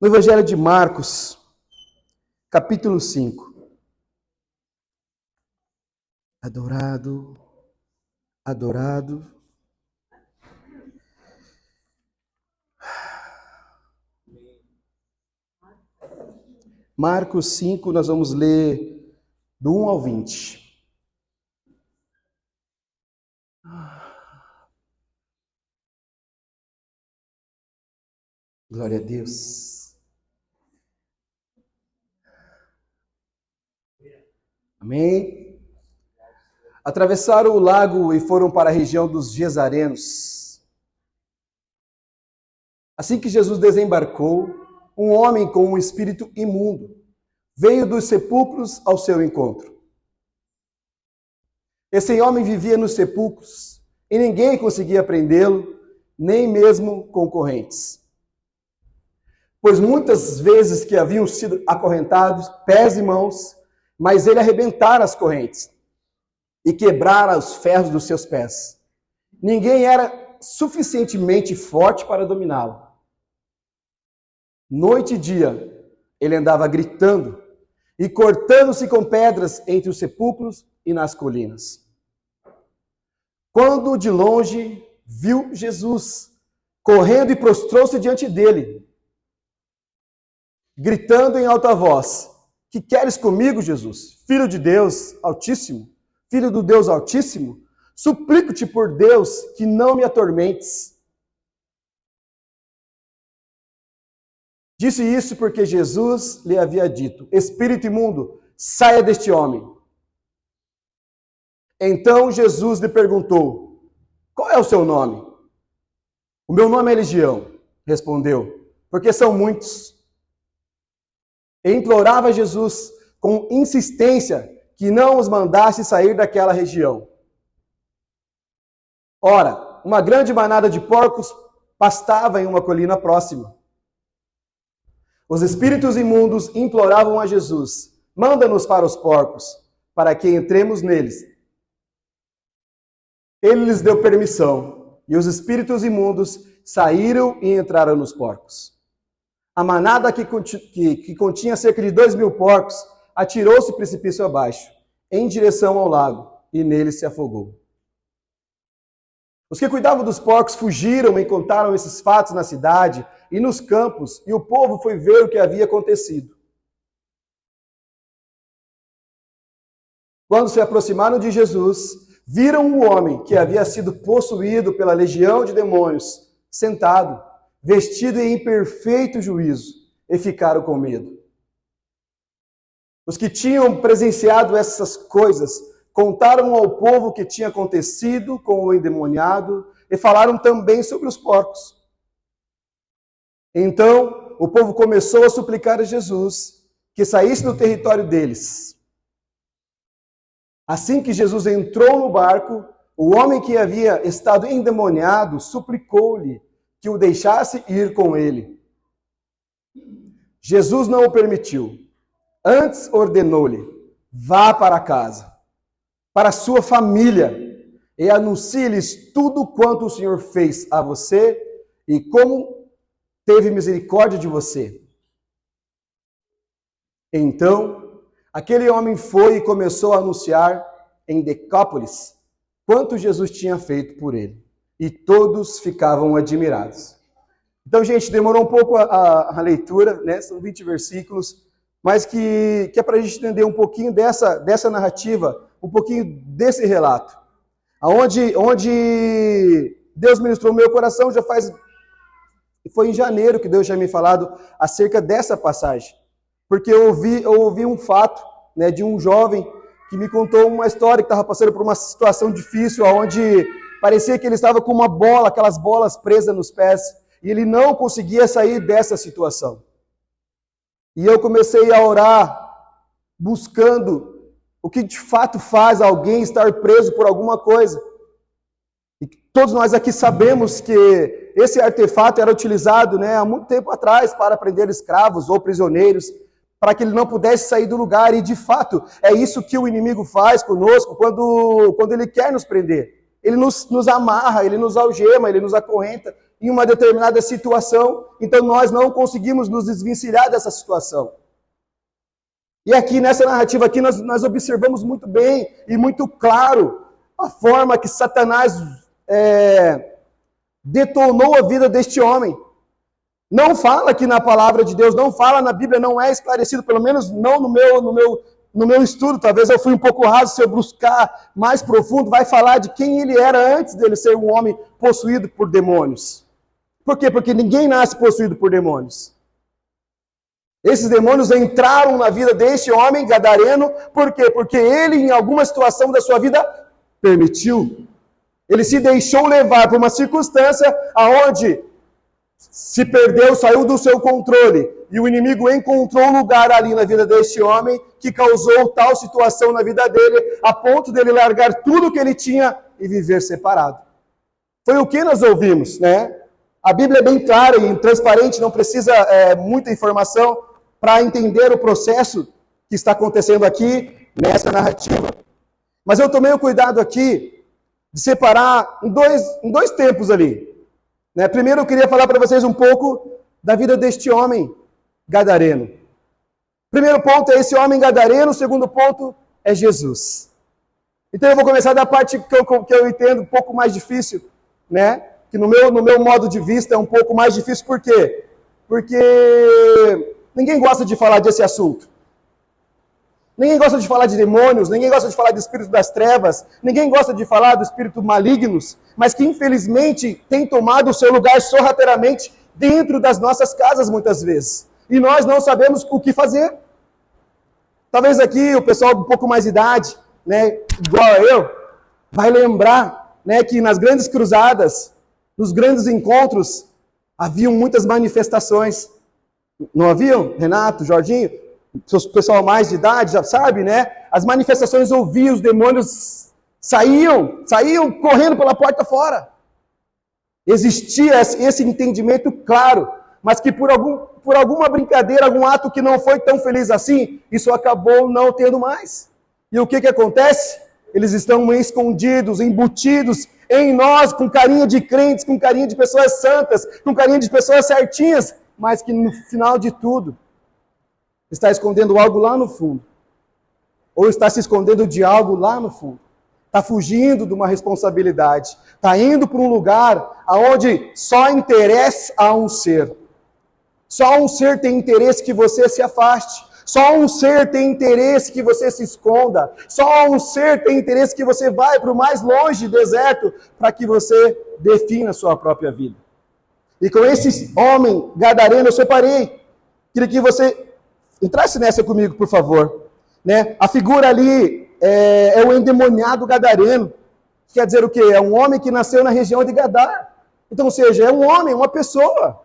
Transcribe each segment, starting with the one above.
No Evangelho de Marcos, capítulo 5. Adorado, adorado. Marcos 5, nós vamos ler do 1 ao 20. Glória a Deus. Amém. Atravessaram o lago e foram para a região dos Gesarenos. Assim que Jesus desembarcou, um homem com um espírito imundo veio dos sepulcros ao seu encontro. Esse homem vivia nos sepulcros e ninguém conseguia prendê-lo, nem mesmo concorrentes. Pois muitas vezes que haviam sido acorrentados, pés e mãos, mas ele arrebentara as correntes e quebrara os ferros dos seus pés. Ninguém era suficientemente forte para dominá-lo. Noite e dia, ele andava gritando e cortando-se com pedras entre os sepulcros e nas colinas. Quando de longe viu Jesus, correndo e prostrou-se diante dele, gritando em alta voz: "Que queres comigo, Jesus, filho de Deus Altíssimo? Filho do Deus Altíssimo? Suplico-te por Deus que não me atormentes." Disse isso porque Jesus lhe havia dito: "Espírito imundo, saia deste homem." Então Jesus lhe perguntou: "Qual é o seu nome?" "O meu nome é Legião", respondeu, "porque são muitos." E implorava Jesus com insistência que não os mandasse sair daquela região. Ora, uma grande manada de porcos pastava em uma colina próxima. Os espíritos imundos imploravam a Jesus: "Manda-nos para os porcos, para que entremos neles." Ele lhes deu permissão, e os espíritos imundos saíram e entraram nos porcos. A manada que continha cerca de 2.000 porcos atirou-se precipício abaixo, em direção ao lago, e nele se afogou. Os que cuidavam dos porcos fugiram e contaram esses fatos na cidade e nos campos, e o povo foi ver o que havia acontecido. Quando se aproximaram de Jesus, viram um homem que havia sido possuído pela legião de demônios, sentado, vestido em perfeito juízo, e ficaram com medo. Os que tinham presenciado essas coisas contaram ao povo o que tinha acontecido com o endemoniado e falaram também sobre os porcos. Então, o povo começou a suplicar a Jesus que saísse do território deles. Assim que Jesus entrou no barco, o homem que havia estado endemoniado suplicou-lhe que o deixasse ir com ele. Jesus não o permitiu. Antes ordenou-lhe: "Vá para casa, para sua família, e anuncie-lhes tudo quanto o Senhor fez a você e como teve misericórdia de você." Então, aquele homem foi e começou a anunciar em Decápolis quanto Jesus tinha feito por ele. E todos ficavam admirados. Então, gente, demorou um pouco a leitura, né? São 20 versículos, mas que é para a gente entender um pouquinho dessa narrativa, um pouquinho desse relato. Onde Deus ministrou o meu coração foi em janeiro que Deus tinha me falado acerca dessa passagem. Porque eu ouvi um fato, né, de um jovem que me contou uma história que estava passando por uma situação difícil, onde parecia que ele estava com uma bola, aquelas bolas presas nos pés, e ele não conseguia sair dessa situação. E eu comecei a orar, buscando o que de fato faz alguém estar preso por alguma coisa. E todos nós aqui sabemos que esse artefato era utilizado, né, há muito tempo atrás para prender escravos ou prisioneiros, para que ele não pudesse sair do lugar. E de fato, é isso que o inimigo faz conosco quando ele quer nos prender. Ele nos amarra, ele nos algema, ele nos acorrenta em uma determinada situação, então nós não conseguimos nos desvencilhar dessa situação. E aqui, nessa narrativa aqui, nós observamos muito bem e muito claro a forma que Satanás detonou a vida deste homem. Não fala aqui na palavra de Deus, não fala na Bíblia, não é esclarecido, pelo menos não no meu estudo. Talvez eu fui um pouco raso, se eu buscar mais profundo, vai falar de quem ele era antes dele ser um homem possuído por demônios. Por quê? Porque ninguém nasce possuído por demônios. Esses demônios entraram na vida deste homem gadareno, por quê? Porque ele, em alguma situação da sua vida, permitiu. Ele se deixou levar por uma circunstância aonde se perdeu, saiu do seu controle, e o inimigo encontrou um lugar ali na vida deste homem que causou tal situação na vida dele, a ponto dele largar tudo que ele tinha e viver separado. Foi o que nós ouvimos, né? A Bíblia é bem clara e transparente, não precisa muita informação para entender o processo que está acontecendo aqui nessa narrativa. Mas eu tomei o cuidado aqui de separar em dois tempos ali. Né? Primeiro eu queria falar para vocês um pouco da vida deste homem gadareno. Primeiro ponto é esse homem gadareno, o segundo ponto é Jesus. Então eu vou começar da parte que eu entendo um pouco mais difícil, né? Que no meu modo de vista é um pouco mais difícil, por quê? Porque ninguém gosta de falar desse assunto. Ninguém gosta de falar de demônios, ninguém gosta de falar de espírito das trevas, ninguém gosta de falar do espírito malignos, mas que infelizmente tem tomado o seu lugar sorrateiramente dentro das nossas casas muitas vezes. E nós não sabemos o que fazer. Talvez aqui o pessoal um pouco mais de idade, né, igual a eu, vai lembrar, né, que nas grandes cruzadas, nos grandes encontros, haviam muitas manifestações. Não haviam? Renato, Jorginho? O pessoal mais de idade já sabe, né? As manifestações ouviam, os demônios saíam correndo pela porta fora. Existia esse entendimento claro, mas que por alguma brincadeira, algum ato que não foi tão feliz assim, isso acabou não tendo mais. E o que acontece? Eles estão escondidos, embutidos em nós, com carinho de crentes, com carinho de pessoas santas, com carinho de pessoas certinhas, mas que no final de tudo, está escondendo algo lá no fundo. Ou está se escondendo de algo lá no fundo. Está fugindo de uma responsabilidade. Está indo para um lugar onde só interessa a um ser. Só um ser tem interesse que você se afaste. Só um ser tem interesse que você se esconda. Só um ser tem interesse que você vá para o mais longe deserto para que você defina a sua própria vida. E com esse homem gadareno eu separei. Queria que você entrasse nessa comigo, por favor. Né? A figura ali é o endemoniado gadareno. Quer dizer o quê? É um homem que nasceu na região de Gadar. Então, ou seja, é um homem, uma pessoa.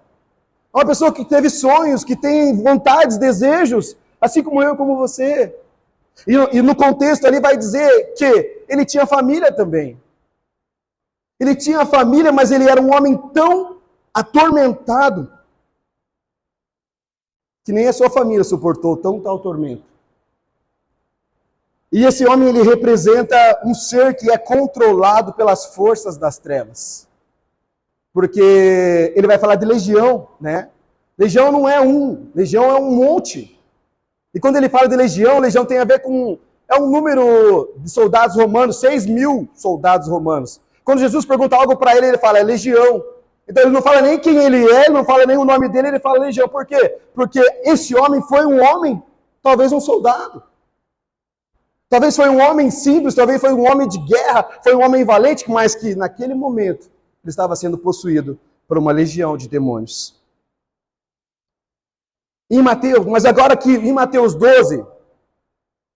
Uma pessoa que teve sonhos, que tem vontades, desejos, assim como eu, como você. E no contexto ali vai dizer que ele tinha família também. Ele tinha família, mas ele era um homem tão atormentado que nem a sua família suportou tal tormento. E esse homem, ele representa um ser que é controlado pelas forças das trevas. Porque ele vai falar de legião, né? Legião não é um, legião é um monte. E quando ele fala de legião, legião tem a ver com... É um número de soldados romanos, 6.000 soldados romanos. Quando Jesus pergunta algo para ele, ele fala, é legião. Então ele não fala nem quem ele é, ele não fala nem o nome dele, ele fala legião. Por quê? Porque esse homem foi um homem, talvez um soldado. Talvez foi um homem simples, talvez foi um homem de guerra, foi um homem valente, mas que naquele momento ele estava sendo possuído por uma legião de demônios. Em Mateus, mas agora aqui em Mateus 12,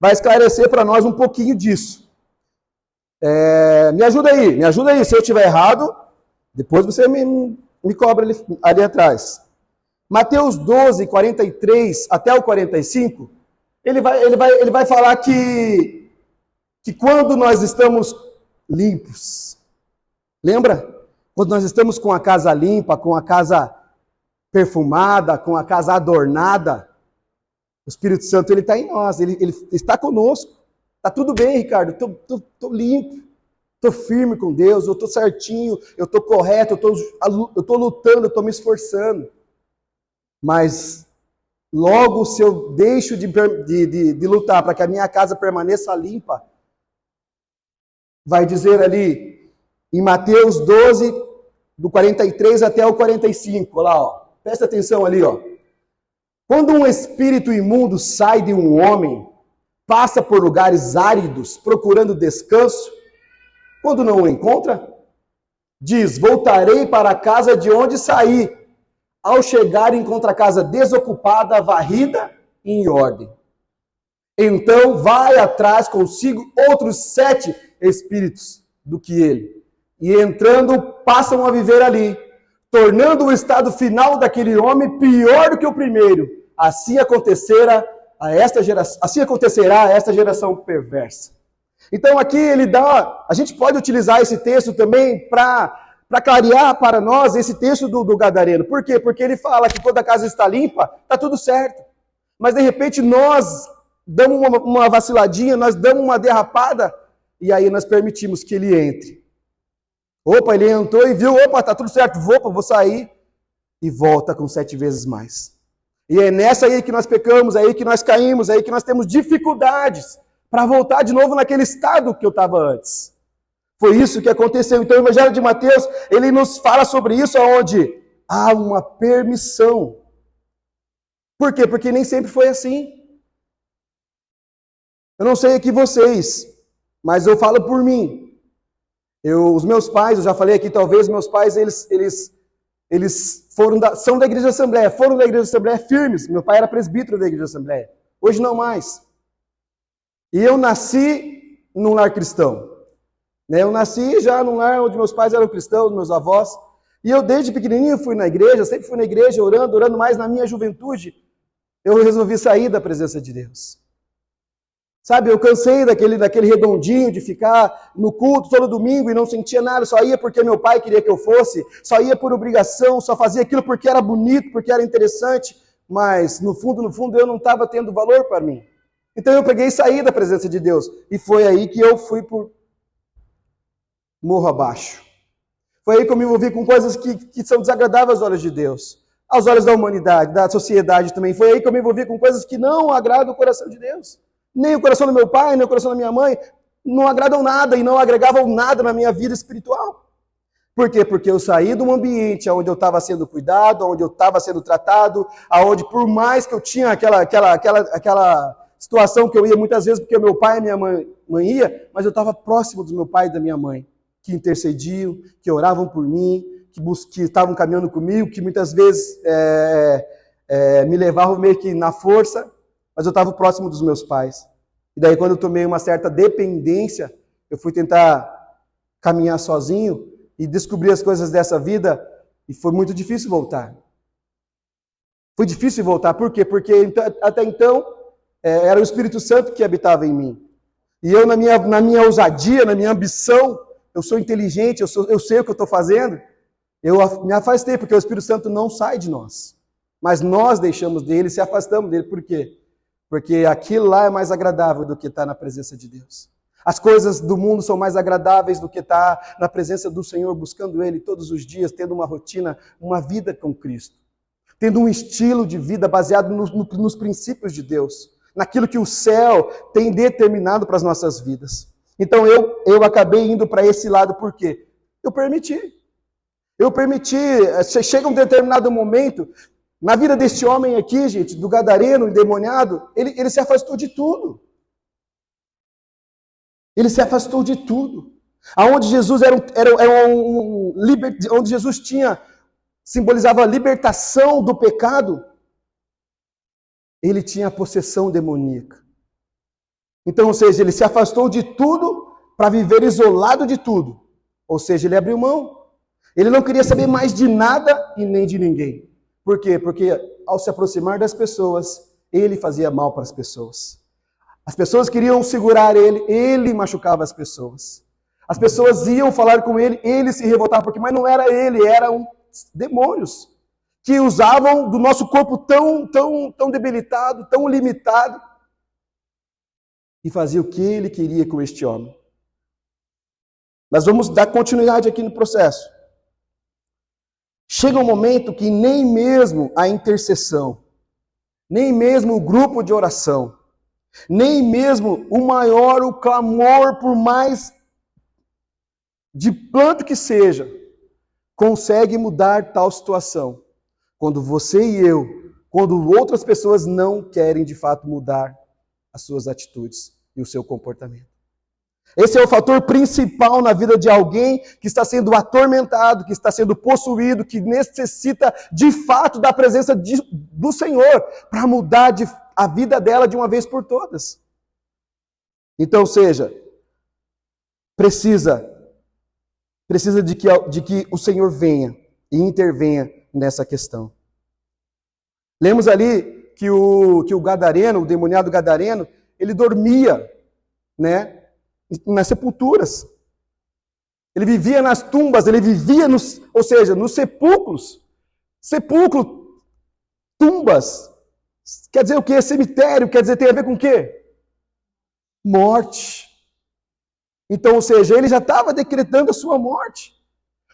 vai esclarecer para nós um pouquinho disso. Me ajuda aí, se eu estiver errado, depois você me cobra ali atrás. Mateus 12, 43 até o 45, ele vai falar que quando nós estamos limpos, lembra? Quando nós estamos com a casa limpa, com a casa perfumada, com a casa adornada, o Espírito Santo ele está em nós, ele está conosco. Está tudo bem, Ricardo, estou limpo, Estou firme com Deus, eu estou certinho, eu estou correto, eu estou lutando, eu estou me esforçando. Mas logo, se eu deixo de lutar para que a minha casa permaneça limpa, vai dizer ali em Mateus 12, do 43 até o 45, olha lá, ó. Presta atenção ali, ó. Quando um espírito imundo sai de um homem, passa por lugares áridos, procurando descanso, quando não o encontra, diz, voltarei para a casa de onde saí. Ao chegar, encontra a casa desocupada, varrida e em ordem. Então vai atrás consigo outros 7 espíritos do que ele. E entrando, passam a viver ali, tornando o estado final daquele homem pior do que o primeiro. Assim acontecerá a esta geração perversa. Então aqui ele dá, a gente pode utilizar esse texto também para clarear para nós esse texto do Gadareno. Por quê? Porque ele fala que quando a casa está limpa, está tudo certo. Mas de repente nós damos uma vaciladinha, nós damos uma derrapada, e aí nós permitimos que ele entre. Opa, ele entrou e viu, opa, está tudo certo, vou sair, e volta com 7 vezes mais. E é nessa aí que nós pecamos, é aí que nós caímos, é aí que nós temos dificuldades para voltar de novo naquele estado que eu estava antes. Foi isso que aconteceu. Então o Evangelho de Mateus, ele nos fala sobre isso onde há uma permissão. Por quê? Porque nem sempre foi assim. Eu não sei aqui vocês, mas eu falo por mim. Os meus pais, eu já falei aqui, talvez meus pais, eles são da Igreja Assembleia, foram da Igreja Assembleia firmes. Meu pai era presbítero da Igreja Assembleia. Hoje não mais. E eu nasci num lar cristão. Eu nasci já num lar onde meus pais eram cristãos, meus avós. E eu desde pequenininho fui na igreja, sempre fui na igreja orando mais na minha juventude. Eu resolvi sair da presença de Deus. Sabe, eu cansei daquele redondinho de ficar no culto todo domingo e não sentia nada, só ia porque meu pai queria que eu fosse, só ia por obrigação, só fazia aquilo porque era bonito, porque era interessante, mas no fundo eu não estava tendo valor para mim. Então eu peguei e saí da presença de Deus. E foi aí que eu fui por morro abaixo. Foi aí que eu me envolvi com coisas que são desagradáveis aos olhos de Deus. Aos olhos da humanidade, da sociedade também. Foi aí que eu me envolvi com coisas que não agradam o coração de Deus. Nem o coração do meu pai, nem o coração da minha mãe. Não agradam nada e não agregavam nada na minha vida espiritual. Por quê? Porque eu saí de um ambiente onde eu estava sendo cuidado, onde eu estava sendo tratado, onde por mais que eu tinha aquela situação que eu ia muitas vezes porque meu pai e minha mãe ia, mas eu estava próximo do meu pai e da minha mãe, que intercediam, que oravam por mim, que estavam caminhando comigo, que muitas vezes me levavam meio que na força, mas eu estava próximo dos meus pais. E daí quando eu tomei uma certa dependência, eu fui tentar caminhar sozinho e descobrir as coisas dessa vida, e foi muito difícil voltar. Foi difícil voltar, por quê? Porque até então era o Espírito Santo que habitava em mim. E eu, na minha ousadia, na minha ambição, eu sou inteligente, eu sei o que eu estou fazendo, eu me afastei, porque o Espírito Santo não sai de nós. Mas nós deixamos dele, se afastamos dele. Por quê? Porque aquilo lá é mais agradável do que estar na presença de Deus. As coisas do mundo são mais agradáveis do que estar na presença do Senhor, buscando Ele todos os dias, tendo uma rotina, uma vida com Cristo. Tendo um estilo de vida baseado nos princípios de Deus, naquilo que o céu tem determinado para as nossas vidas. Então eu acabei indo para esse lado, por quê? Eu permiti. Chega um determinado momento, na vida deste homem aqui, gente, do gadareno, endemoniado, ele se afastou de tudo. Ele se afastou de tudo. Aonde Jesus onde Jesus simbolizava a libertação do pecado, ele tinha a possessão demoníaca. Então, ou seja, ele se afastou de tudo para viver isolado de tudo. Ou seja, ele abriu mão. Ele não queria saber mais de nada e nem de ninguém. Por quê? Porque ao se aproximar das pessoas, ele fazia mal para as pessoas. As pessoas queriam segurar ele machucava as pessoas. As pessoas iam falar com ele se revoltava, mas não era ele, eram demônios que usavam do nosso corpo tão debilitado, tão limitado, e fazia o que ele queria com este homem. Mas vamos dar continuidade aqui no processo. Chega um momento que nem mesmo a intercessão, nem mesmo o grupo de oração, nem mesmo o clamor, por mais de planto que seja, consegue mudar tal situação. Quando você e eu, quando outras pessoas não querem de fato mudar as suas atitudes e o seu comportamento. Esse é o fator principal na vida de alguém que está sendo atormentado, que está sendo possuído, que necessita de fato da presença do Senhor para mudar a vida dela de uma vez por todas. Então, precisa de que o Senhor venha e intervenha nessa questão. Lemos ali que o gadareno, o demoniado gadareno, ele dormia, nas sepulturas. Ele vivia nas tumbas, ele vivia nos sepulcros. Sepulcro, tumbas. Quer dizer o quê? Cemitério, quer dizer, tem a ver com o quê? Morte. Então, ele já estava decretando a sua morte.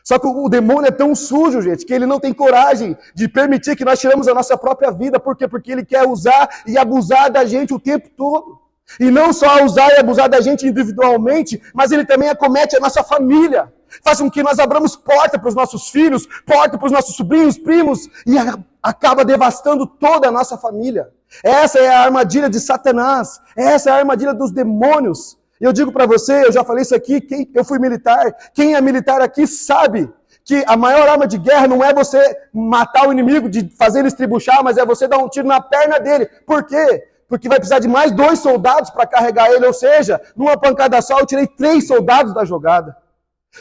Só que o demônio é tão sujo, gente, que ele não tem coragem de permitir que nós tiramos a nossa própria vida. Por quê? Porque ele quer usar e abusar da gente o tempo todo. E não só usar e abusar da gente individualmente, mas ele também acomete a nossa família. Faz com que nós abramos porta para os nossos filhos, porta para os nossos sobrinhos, primos, e acaba devastando toda a nossa família. Essa é a armadilha de Satanás. Essa é a armadilha dos demônios. E eu digo para você, eu já falei isso aqui, eu fui militar, quem é militar aqui sabe que a maior arma de guerra não é você matar o inimigo, de fazer ele estribuchar, mas é você dar um tiro na perna dele. Por quê? Porque vai precisar de mais 2 soldados para carregar ele, ou seja, numa pancada só eu tirei 3 soldados da jogada.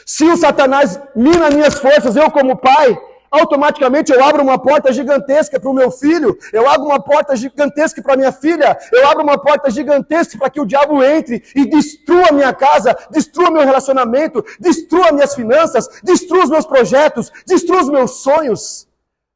Se o Satanás mina minhas forças, eu como pai, automaticamente eu abro uma porta gigantesca para o meu filho, eu abro uma porta gigantesca para minha filha, eu abro uma porta gigantesca para que o diabo entre e destrua a minha casa, destrua meu relacionamento, destrua minhas finanças, destrua os meus projetos, destrua os meus sonhos.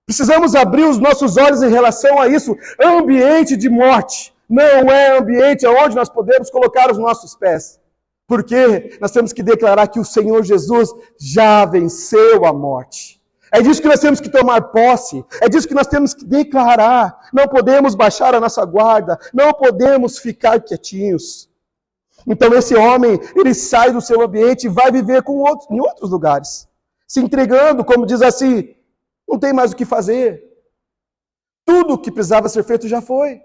Precisamos abrir os nossos olhos em relação a isso. Ambiente de morte não é ambiente onde nós podemos colocar os nossos pés. Porque nós temos que declarar que o Senhor Jesus já venceu a morte. É disso que nós temos que tomar posse. É disso que nós temos que declarar. Não podemos baixar a nossa guarda. Não podemos ficar quietinhos. Então esse homem, ele sai do seu ambiente e vai viver em outros lugares. Se entregando, como diz assim, não tem mais o que fazer. Tudo o que precisava ser feito já foi.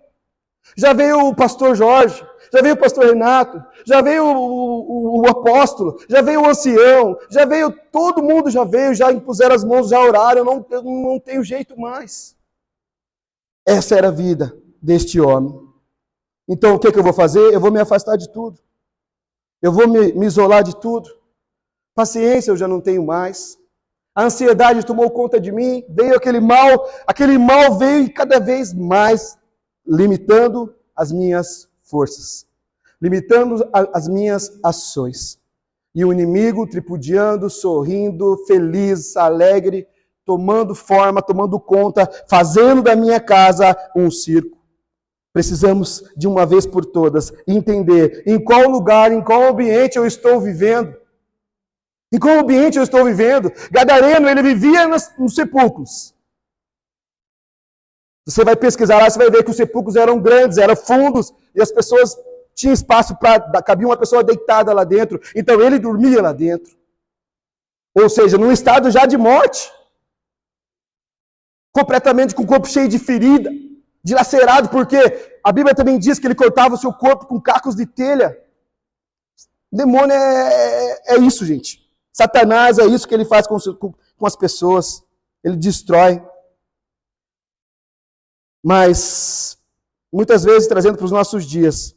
Já veio o pastor Jorge, já veio o pastor Renato, já veio o apóstolo, já veio o ancião, já veio, todo mundo já veio, já impuseram as mãos, já oraram, eu não tenho jeito mais. Essa era a vida deste homem. Então o que eu vou fazer? Eu vou me afastar de tudo. Eu vou me isolar de tudo. Paciência eu já não tenho mais. A ansiedade tomou conta de mim, veio aquele mal veio e cada vez mais limitando as minhas forças, limitando as minhas ações. E o inimigo tripudiando, sorrindo, feliz, alegre, tomando forma, tomando conta, fazendo da minha casa um circo. Precisamos, de uma vez por todas, entender em qual lugar, em qual ambiente eu estou vivendo. Em qual ambiente eu estou vivendo? Gadareno, ele vivia nos sepulcros. Você vai pesquisar lá, você vai ver que os sepulcros eram grandes, eram fundos, e as pessoas tinham espaço para... cabia uma pessoa deitada lá dentro. Então ele dormia lá dentro. Ou seja, num estado já de morte. Completamente com o corpo cheio de ferida, dilacerado, porque a Bíblia também diz que ele cortava o seu corpo com cacos de telha. O demônio é isso, gente. Satanás é isso que ele faz com as pessoas. Ele destrói. Mas, muitas vezes, trazendo para os nossos dias,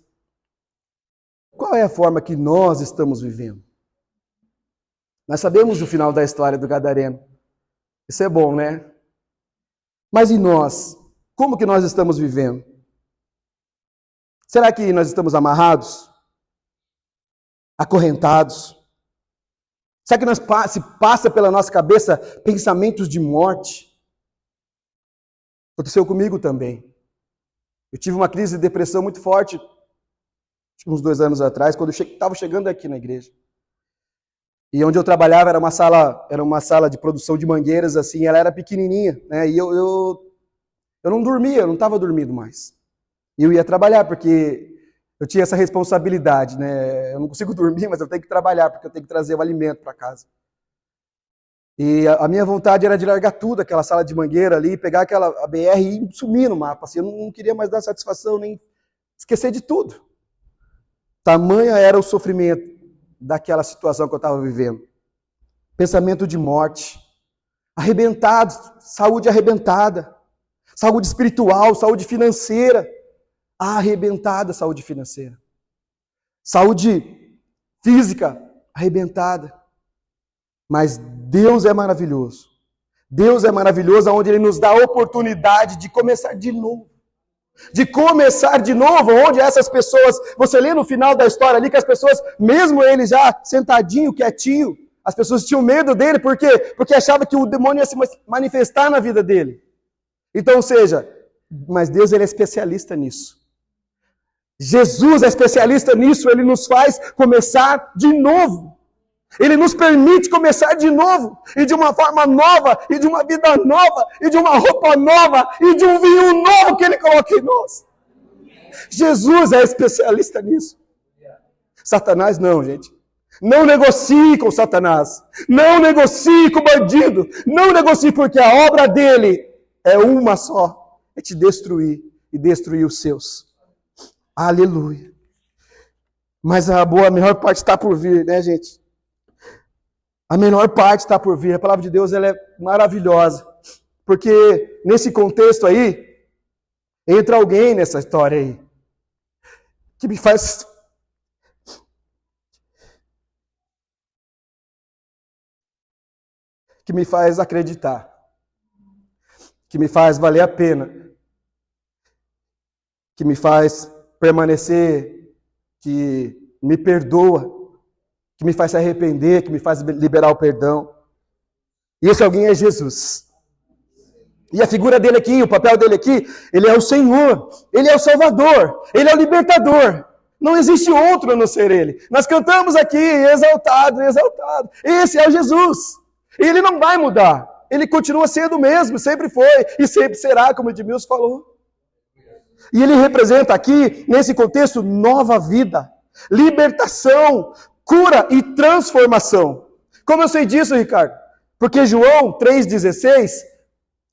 qual é a forma que nós estamos vivendo? Nós sabemos o final da história do gadareno. Isso é bom, né? Mas e nós? Como que nós estamos vivendo? Será que nós estamos amarrados? Acorrentados? Será que se passa pela nossa cabeça pensamentos de morte? Aconteceu comigo também. Eu tive uma crise de depressão muito forte, uns 2 anos atrás, quando eu estava chegando aqui na igreja. E onde eu trabalhava era uma sala de produção de mangueiras, assim, ela era pequenininha, né? E eu não dormia, eu não estava dormindo mais. E eu ia trabalhar, porque eu tinha essa responsabilidade, né? Eu não consigo dormir, mas eu tenho que trabalhar, porque eu tenho que trazer o alimento para casa. E a minha vontade era de largar tudo, aquela sala de mangueira ali, pegar a BR e sumir no mapa. Assim, eu não queria mais dar satisfação, nem esquecer de tudo. Tamanha era o sofrimento daquela situação que eu estava vivendo. Pensamento de morte, arrebentado, saúde arrebentada, saúde espiritual, saúde financeira, arrebentada saúde financeira. Saúde física, arrebentada. Mas Deus é maravilhoso. Deus é maravilhoso onde Ele nos dá a oportunidade de começar de novo. De começar de novo, onde essas pessoas, você lê no final da história ali que as pessoas, mesmo ele já sentadinho, quietinho, as pessoas tinham medo dele, por quê? Porque achavam que o demônio ia se manifestar na vida dele. Então, ou seja, mas Deus ele é especialista nisso. Jesus é especialista nisso, ele nos faz começar de novo. Ele nos permite começar de novo, e de uma forma nova, e de uma vida nova, e de uma roupa nova, e de um vinho novo que Ele coloca em nós. Jesus é especialista nisso. Satanás não, gente. Não negocie com Satanás. Não negocie com o bandido. Não negocie, porque a obra dele é uma só. É te destruir e destruir os seus. Aleluia. Mas a melhor parte está por vir, né, gente? A melhor parte está por vir. A palavra de Deus ela é maravilhosa. Porque nesse contexto aí, entra alguém nessa história aí. Que me faz... que me faz acreditar. Que me faz valer a pena. Que me faz permanecer. Que me perdoa. Que me faz se arrepender, que me faz liberar o perdão. E esse alguém é Jesus. E a figura dele aqui, o papel dele aqui, ele é o Senhor, ele é o Salvador, ele é o Libertador. Não existe outro a não ser ele. Nós cantamos aqui, exaltado, exaltado. Esse é o Jesus. E ele não vai mudar. Ele continua sendo o mesmo, sempre foi e sempre será, como o Edmilson falou. E ele representa aqui, nesse contexto, nova vida, libertação, cura e transformação. Como eu sei disso, Ricardo? Porque João 3,16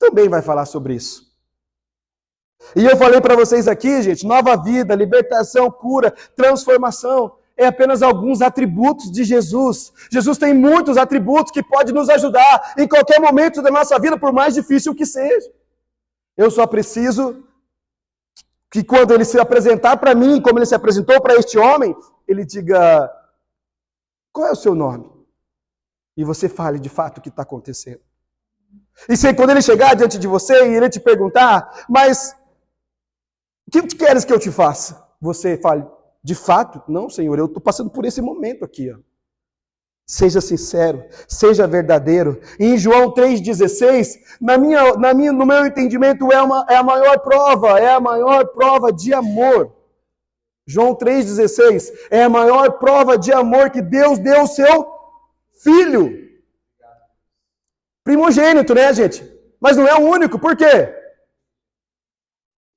também vai falar sobre isso. E eu falei para vocês aqui, gente, nova vida, libertação, cura, transformação, é apenas alguns atributos de Jesus. Jesus tem muitos atributos que podem nos ajudar em qualquer momento da nossa vida, por mais difícil que seja. Eu só preciso que quando ele se apresentar para mim, como ele se apresentou para este homem, ele diga... Qual é o seu nome? E você fale de fato o que está acontecendo. E se quando ele chegar diante de você e ele te perguntar, mas o que queres que eu te faça? Você fale, de fato, não, Senhor, eu estou passando por esse momento aqui. Ó. Seja sincero, seja verdadeiro. E em João 3,16, no meu entendimento, é a maior prova de amor. João 3,16 é a maior prova de amor que Deus deu ao seu Filho. Primogênito, né, gente? Mas não é o único, por quê?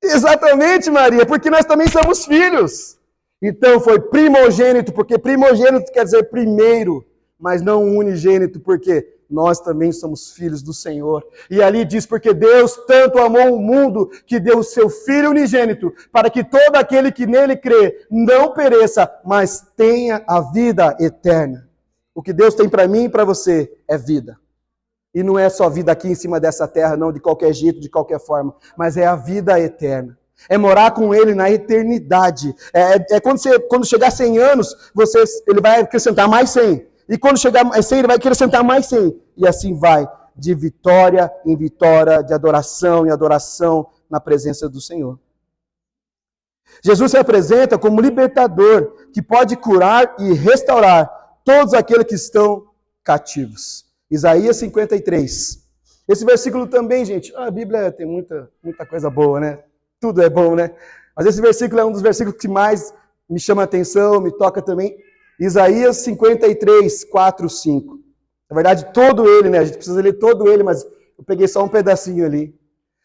Exatamente, Maria, porque nós também somos filhos. Então foi primogênito, porque primogênito quer dizer primeiro, mas não unigênito, porque nós também somos filhos do Senhor. E ali diz, porque Deus tanto amou o mundo, que deu o seu Filho unigênito, para que todo aquele que nele crê não pereça, mas tenha a vida eterna. O que Deus tem para mim e para você é vida. E não é só vida aqui em cima dessa terra, não, de qualquer jeito, de qualquer forma, mas é a vida eterna. É morar com Ele na eternidade. Quando chegar a 100 anos, Ele vai acrescentar mais 100. E quando chegar a 100, Ele vai acrescentar mais 100. E assim vai, de vitória em vitória, de adoração em adoração, na presença do Senhor. Jesus se apresenta como libertador, que pode curar e restaurar todos aqueles que estão cativos. Isaías 53. Esse versículo também, gente, a Bíblia tem muita coisa boa, né? Tudo é bom, né? Mas esse versículo é um dos versículos que mais me chama a atenção, me toca também. Isaías 53, 4, 5. Na verdade, todo ele, né? A gente precisa ler todo ele, mas eu peguei só um pedacinho ali.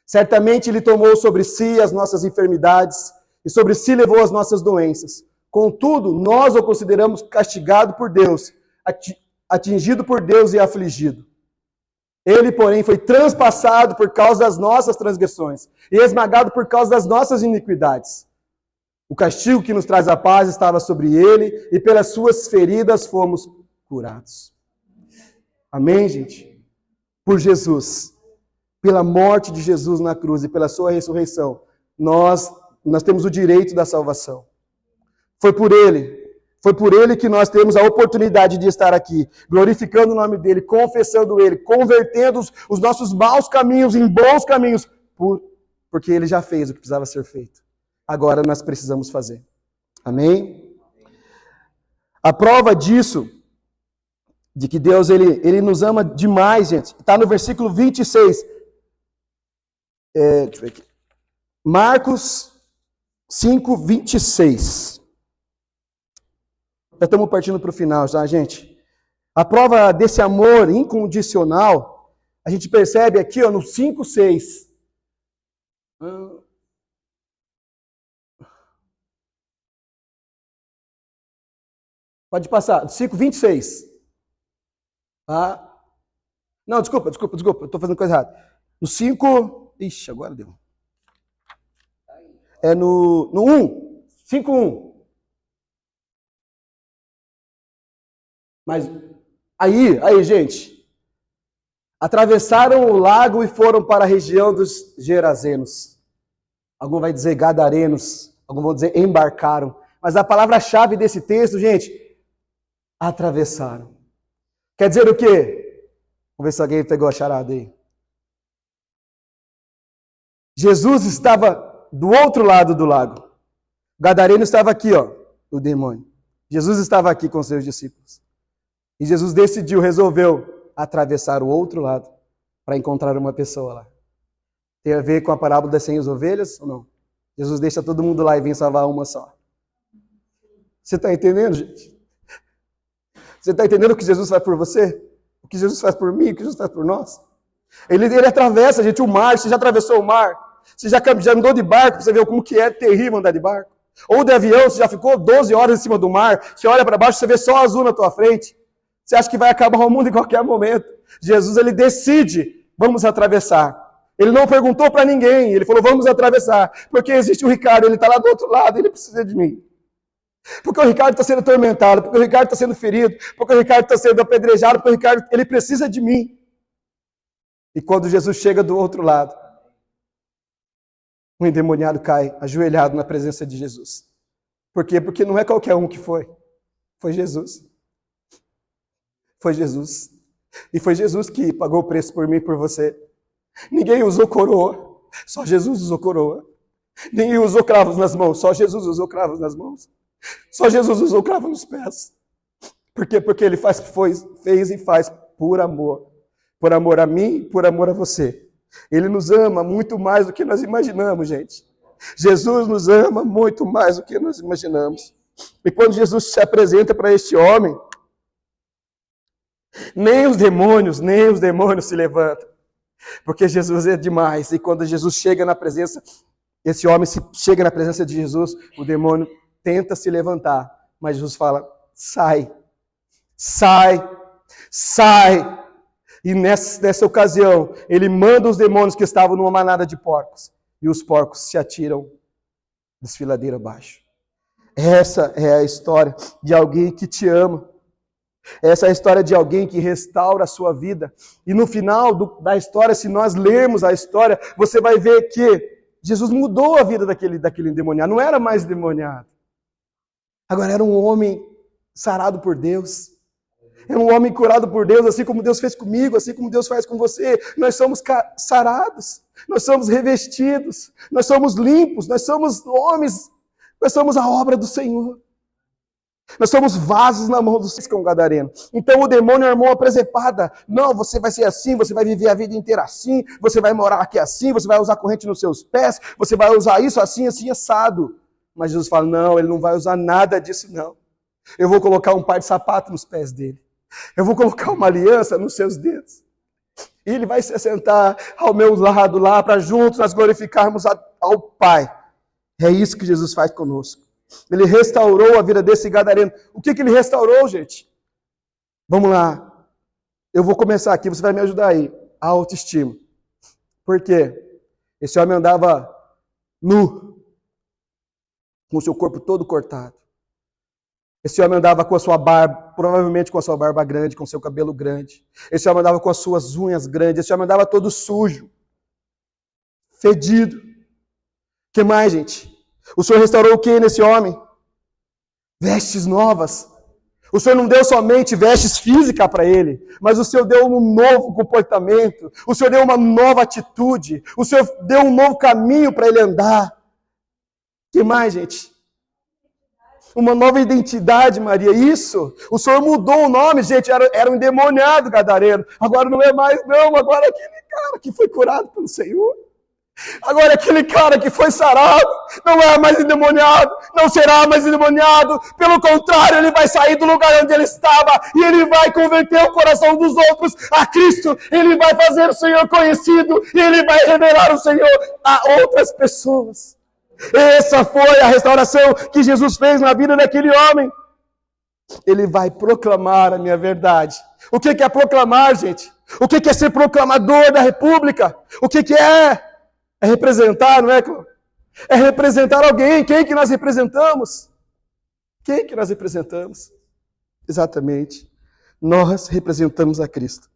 Certamente ele tomou sobre si as nossas enfermidades e sobre si levou as nossas doenças. Contudo, nós o consideramos castigado por Deus, atingido por Deus e afligido. Ele, porém, foi transpassado por causa das nossas transgressões e esmagado por causa das nossas iniquidades. O castigo que nos traz a paz estava sobre ele e pelas suas feridas fomos curados. Amém, gente? Por Jesus, pela morte de Jesus na cruz e pela sua ressurreição, nós temos o direito da salvação. Foi por ele que nós temos a oportunidade de estar aqui, glorificando o nome dele, confessando ele, convertendo os nossos maus caminhos em bons caminhos, porque ele já fez o que precisava ser feito. Agora nós precisamos fazer. Amém? A prova disso, de que Deus ele nos ama demais, gente, está no versículo 26. Deixa eu ver aqui. Marcos 5, 26. Já estamos partindo para o final, já, gente. A prova desse amor incondicional, a gente percebe aqui, ó, no 5, 6. Pode passar. 5, 26. Não, desculpa. Eu estou fazendo coisa errada. No 5... Ixi, agora deu. É no 1. 5, 1. Mas aí, gente, atravessaram o lago e foram para a região dos Gerazenos. Algum vai dizer Gadarenos, alguns vão dizer embarcaram. Mas a palavra-chave desse texto, gente, atravessaram. Quer dizer o quê? Vamos ver se alguém pegou a charada aí. Jesus estava do outro lado do lago. O Gadareno estava aqui, ó, o demônio. Jesus estava aqui com seus discípulos. E Jesus resolveu atravessar o outro lado para encontrar uma pessoa lá. Tem a ver com a parábola das 100 ovelhas ou não? Jesus deixa todo mundo lá e vem salvar uma só. Você está entendendo, gente? Você está entendendo o que Jesus faz por você? O que Jesus faz por mim? O que Jesus faz por nós? Ele atravessa, gente, o mar. Você já atravessou o mar? Você já andou de barco para você ver como que é terrível andar de barco? Ou de avião, você já ficou 12 horas em cima do mar, você olha para baixo, você vê só azul na tua frente. Você acha que vai acabar o mundo em qualquer momento. Jesus, ele decide, vamos atravessar. Ele não perguntou para ninguém, ele falou, vamos atravessar. Porque existe o Ricardo, ele está lá do outro lado, ele precisa de mim. Porque o Ricardo está sendo atormentado, porque o Ricardo está sendo ferido, porque o Ricardo está sendo apedrejado, porque o Ricardo, ele precisa de mim. E quando Jesus chega do outro lado, o endemoniado cai ajoelhado na presença de Jesus. Por quê? Porque não é qualquer um que foi. Foi Jesus. Foi Jesus. E foi Jesus que pagou o preço por mim e por você. Ninguém usou coroa. Só Jesus usou coroa. Ninguém usou cravos nas mãos. Só Jesus usou cravos nas mãos. Só Jesus usou cravo nos pés. Por quê? Porque ele fez e faz por amor. Por amor a mim, por amor a você. Ele nos ama muito mais do que nós imaginamos, gente. Jesus nos ama muito mais do que nós imaginamos. E quando Jesus se apresenta para este homem, nem os demônios se levantam. Porque Jesus é demais. E quando Jesus chega na presença, esse homem chega na presença de Jesus, o demônio tenta se levantar. Mas Jesus fala, sai. E nessa ocasião, ele manda os demônios que estavam numa manada de porcos. E os porcos se atiram desfiladeira abaixo. Essa é a história de alguém que te ama. Essa é a história de alguém que restaura a sua vida. E no final da história, se nós lermos a história, você vai ver que Jesus mudou a vida daquele endemoniado. Não era mais endemoniado. Agora era um homem sarado por Deus. É um homem curado por Deus, assim como Deus fez comigo, assim como Deus faz com você. Nós somos sarados, nós somos revestidos, nós somos limpos, nós somos homens, nós somos a obra do Senhor. Nós somos vasos na mão dos cão gadareno. Então o demônio armou uma presepada. Não, você vai ser assim, você vai viver a vida inteira assim, você vai morar aqui assim, você vai usar corrente nos seus pés, você vai usar isso assim, assim, assado. Mas Jesus fala, não, ele não vai usar nada disso, não. Eu vou colocar um par de sapato nos pés dele. Eu vou colocar uma aliança nos seus dedos. E ele vai se sentar ao meu lado lá para juntos nós glorificarmos ao Pai. É isso que Jesus faz conosco. Ele restaurou a vida desse gadareno. O que ele restaurou, gente? Vamos lá. Eu vou começar aqui, você vai me ajudar aí. A autoestima. Por quê? Esse homem andava nu, com o seu corpo todo cortado. Esse homem andava com a sua barba, provavelmente com a sua barba grande, com o seu cabelo grande. Esse homem andava com as suas unhas grandes. Esse homem andava todo sujo, fedido. O que mais, gente? O Senhor restaurou o que nesse homem? Vestes novas. O Senhor não deu somente vestes físicas para ele, mas o Senhor deu um novo comportamento. O Senhor deu uma nova atitude. O Senhor deu um novo caminho para ele andar. O que mais, gente? Uma nova identidade, Maria. Isso. O Senhor mudou o nome, gente. Era um endemoniado gadareno. Agora não é mais, não. Agora é aquele cara que foi curado pelo Senhor. Agora aquele cara que foi sarado não é mais endemoniado, não será mais endemoniado. Pelo contrário, ele vai sair do lugar onde ele estava e ele vai converter o coração dos outros a Cristo. Ele vai fazer o Senhor conhecido e ele vai revelar o Senhor a outras pessoas. Essa foi a restauração que Jesus fez na vida daquele homem. Ele vai proclamar a minha verdade. O que é proclamar, gente? O que é ser proclamador da República? O que é? É representar, não é? É representar alguém. Quem que nós representamos? Quem que nós representamos? Exatamente. Nós representamos a Cristo.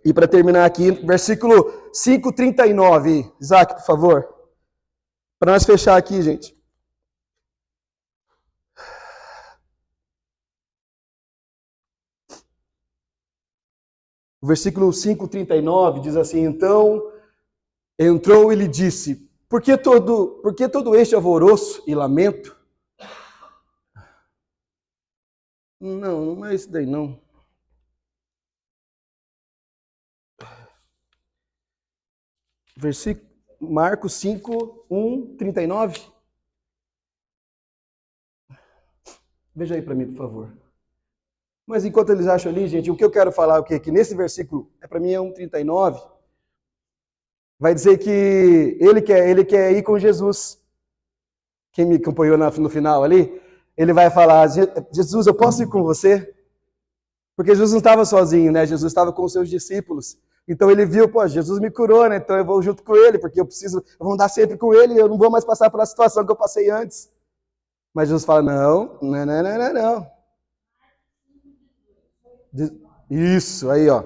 E para terminar aqui, versículo 5:39. Isaac, por favor. Para nós fechar aqui, gente. O versículo 5:39 diz assim: Então entrou e lhe disse, por que todo este alvoroço e lamento? Não é isso daí não. Versículo Marcos 5:39. Veja aí para mim, por favor. Mas enquanto eles acham ali, gente, o que eu quero falar é o quê? Que nesse versículo, para mim é 1:39, vai dizer que ele quer ir com Jesus. Quem me acompanhou no final ali, ele vai falar, Jesus, eu posso ir com você? Porque Jesus não estava sozinho, né? Jesus estava com os seus discípulos. Então ele viu, Jesus me curou, né? Então eu vou junto com ele, porque eu vou andar sempre com ele, eu não vou mais passar pela situação que eu passei antes. Mas Jesus fala, não. Isso, aí ó.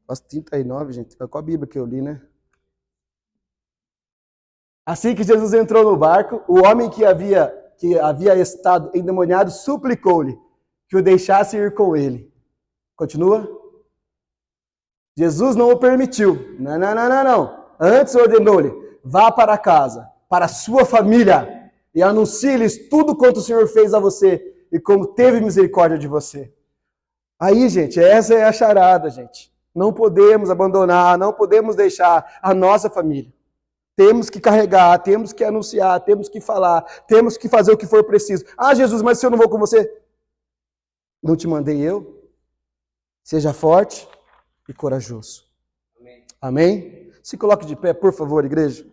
Nossa, 39, gente, qual a Bíblia que eu li, né? Assim que Jesus entrou no barco, o homem que havia estado endemoniado suplicou-lhe que o deixasse ir com ele. Continua? Jesus não o permitiu. Não. Antes ordenou-lhe, vá para casa, para a sua família, e anuncie-lhes tudo quanto o Senhor fez a você e como teve misericórdia de você. Aí, gente, essa é a charada, gente. Não podemos abandonar, não podemos deixar a nossa família. Temos que carregar, temos que anunciar, temos que falar, temos que fazer o que for preciso. Ah, Jesus, mas se eu não vou com você? Não te mandei eu? Seja forte e corajoso. Amém? Se coloque de pé, por favor, igreja.